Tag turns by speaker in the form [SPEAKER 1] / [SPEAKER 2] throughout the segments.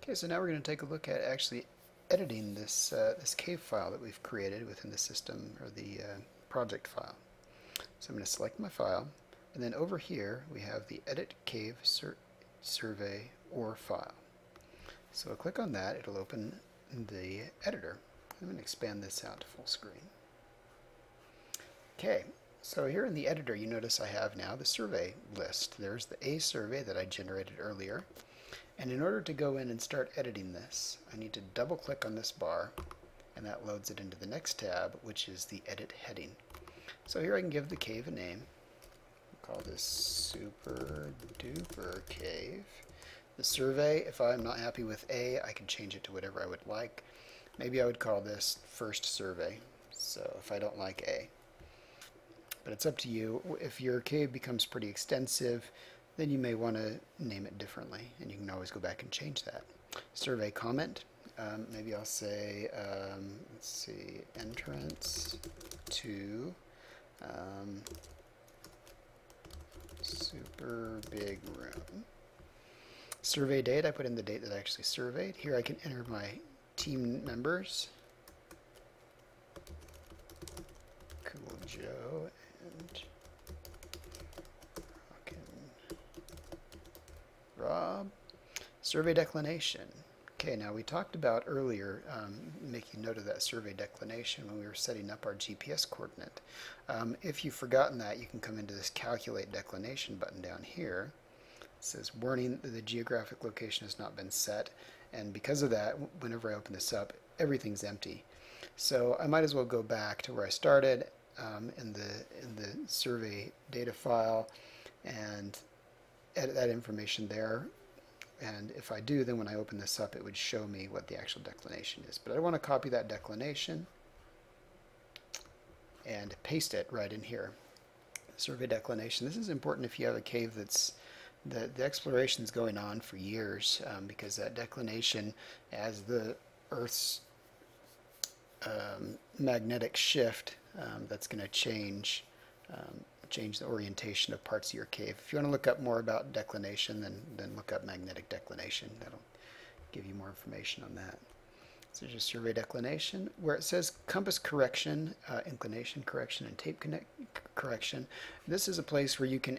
[SPEAKER 1] Okay, so now we're going to take a look at actually editing this cave file that we've created within the system, or the project file. So I'm going to select my file, and then over here we have the Edit Cave Survey or file. So I'll click on that, it'll open the editor. I'm going to expand this out to full screen. Okay, so here in the editor you notice I have now the survey list. There's the A survey that I generated earlier. And in order to go in and start editing this, I need to double click on this bar, and that loads it into the next tab, which is the Edit heading. So here I can give the cave a name. We'll call this Super Duper Cave. The survey, if I'm not happy with A, I can change it to whatever I would like. Maybe I would call this First Survey, so if I don't like A. But it's up to you. If your cave becomes pretty extensive, then you may want to name it differently, and you can always go back and change that. Survey comment, maybe I'll say, let's see, entrance to super big room. Survey date, I put in the date that I actually surveyed. Here I can enter my team members. Cool Joe and Rob. Survey declination. Okay, now we talked about earlier making note of that survey declination when we were setting up our GPS coordinate. If you've forgotten that, you can come into this Calculate Declination button down here. It says, warning, the geographic location has not been set, and because of that, whenever I open this up, everything's empty. So I might as well go back to where I started in the survey data file and edit that information there, and if I do, then when I open this up it would show me what the actual declination is. But I want to copy that declination and paste it right in here. Survey declination. This is important if you have a cave that's the exploration is going on for years, because that declination, as the Earth's magnetic shift, that's going to change the orientation of parts of your cave. If you want to look up more about declination, then look up magnetic declination. That'll give you more information on that. So just survey declination, where it says compass correction, inclination correction, and tape correction. This is a place where you can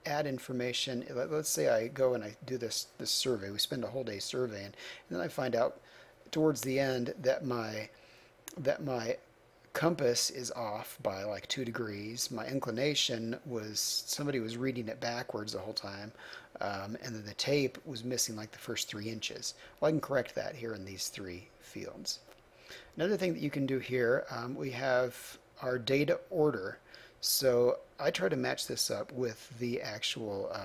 [SPEAKER 1] add information. Let's say I go and I do this survey. We spend a whole day surveying, and then I find out towards the end that my compass is off by like 2 degrees. My inclination was, somebody was reading it backwards the whole time, and then the tape was missing like the first 3 inches. Well, I can correct that here in these 3 fields. Another thing that you can do here, we have our data order. So I try to match this up with the actual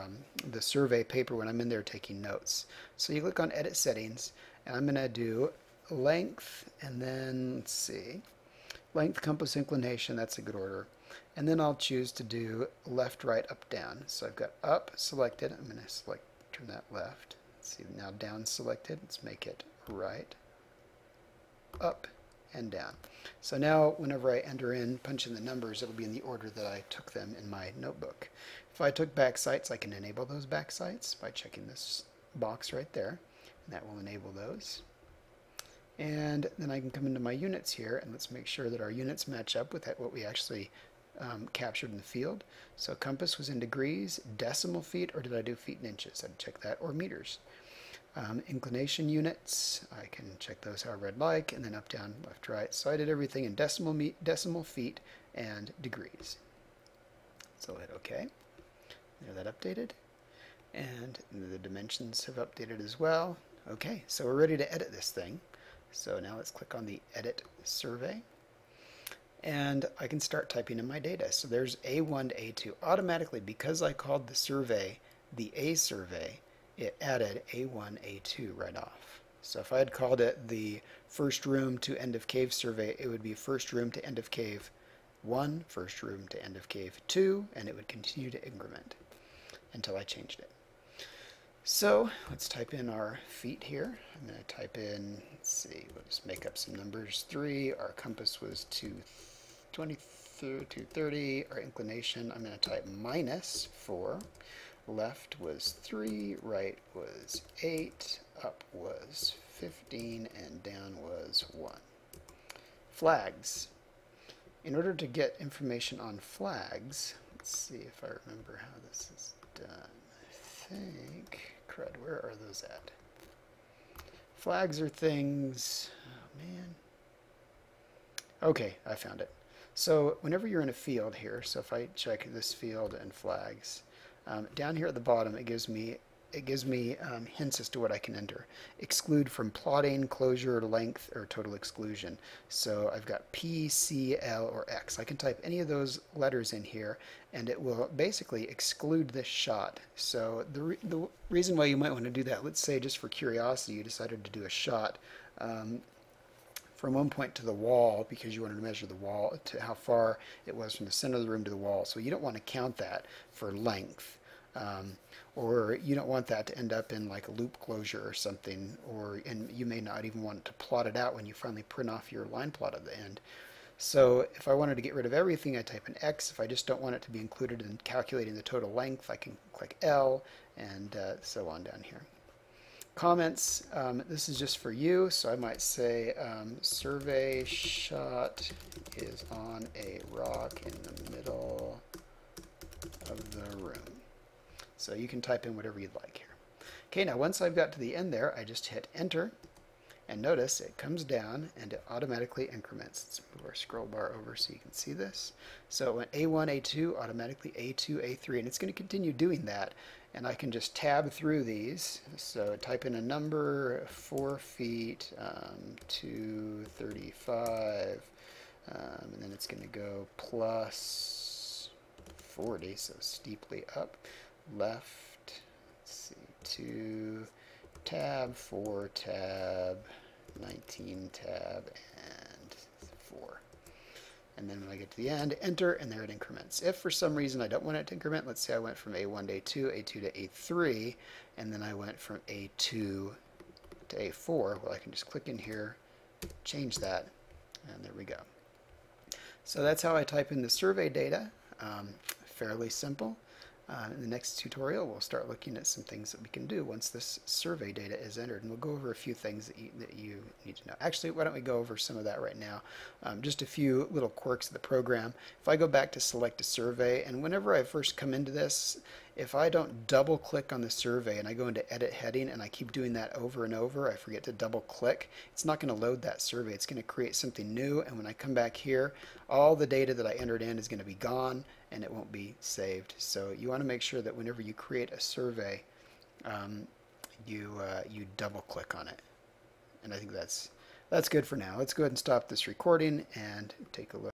[SPEAKER 1] the survey paper when I'm in there taking notes. So you click on Edit Settings, and I'm going to do length, and then let's see, length, compass, inclination. That's a good order. And then I'll choose to do left, right, up, down. So I've got up selected. I'm going to turn that left. Let's see, now down selected. Let's make it right, up, and down. So now whenever I punch in the numbers, it'll be in the order that I took them in my notebook. If I took back sites, I can enable those back sites by checking this box right there, and that will enable those. And then I can come into my units here, and let's make sure that our units match up with what we actually captured in the field. So compass was in degrees, decimal feet, or did I do feet and inches? I'd check that, or meters. Inclination units, I can check those however I'd like, and then up, down, left, right. So I did everything in decimal feet and degrees. So I'll hit OK. There, that updated. And the dimensions have updated as well. Okay, so we're ready to edit this thing. So now let's click on the Edit Survey. And I can start typing in my data. So there's A1 to A2. Automatically, because I called the survey the A survey, it added A1, A2 right off. So if I had called it the first room to end of cave survey, it would be first room to end of cave 1, first room to end of cave 2, and it would continue to increment until I changed it. So let's type in our feet here. I'm going to type in, let's see, we'll just make up some numbers. 3, our compass was 220, 230, our inclination, I'm going to type -4. Left was 3, right was 8, up was 15 and down was 1. Flags. In order to get information on flags, let's see if I remember how this is done. I think, crud, where are those at? Flags are things, oh man. Okay, I found it. So whenever you're in a field here, so if I check this field and flags, down here at the bottom it gives me hints as to what I can enter. Exclude from plotting, closure, length, or total exclusion. So I've got P, C, L, or X. I can type any of those letters in here and it will basically exclude this shot. So the reason why you might want to do that, let's say just for curiosity you decided to do a shot from one point to the wall because you wanted to measure the wall to how far it was from the center of the room to the wall. So you don't want to count that for length. Or you don't want that to end up in like a loop closure or something, and you may not even want to plot it out when you finally print off your line plot at the end. So if I wanted to get rid of everything, I type an X. If I just don't want it to be included in calculating the total length, I can click L, and so on down here. Comments, this is just for you, so I might say survey shot is on a rock in the middle of the room. So you can type in whatever you'd like here. Okay, now once I've got to the end there, I just hit enter, and notice it comes down and it automatically increments. Let's move our scroll bar over so you can see this. So it went A1, A2, automatically A2, A3, and it's going to continue doing that. And I can just tab through these. So type in a number, 4 feet, 235, and then it's going to go plus 40, so steeply up. Left, let's see, 2 tab, 4 tab, 19 tab, and 4. And then when I get to the end, enter, and there it increments. If for some reason I don't want it to increment, let's say I went from A1 to A2, A2 to A3, and then I went from A2 to A4, well, I can just click in here, change that, and there we go. So that's how I type in the survey data. Fairly simple. In the next tutorial, we'll start looking at some things that we can do once this survey data is entered, and we'll go over a few things that you need to know. Actually, why don't we go over some of that right now? Just a few little quirks of the program. If I go back to select a survey, and whenever I first come into this, if I don't double click on the survey and I go into edit heading and I keep doing that over and over, I forget to double click, it's not going to load that survey. It's going to create something new, and when I come back here, all the data that I entered in is going to be gone and it won't be saved. So you want to make sure that whenever you create a survey, you double click on it. And I think that's good for now. Let's go ahead and stop this recording and take a look.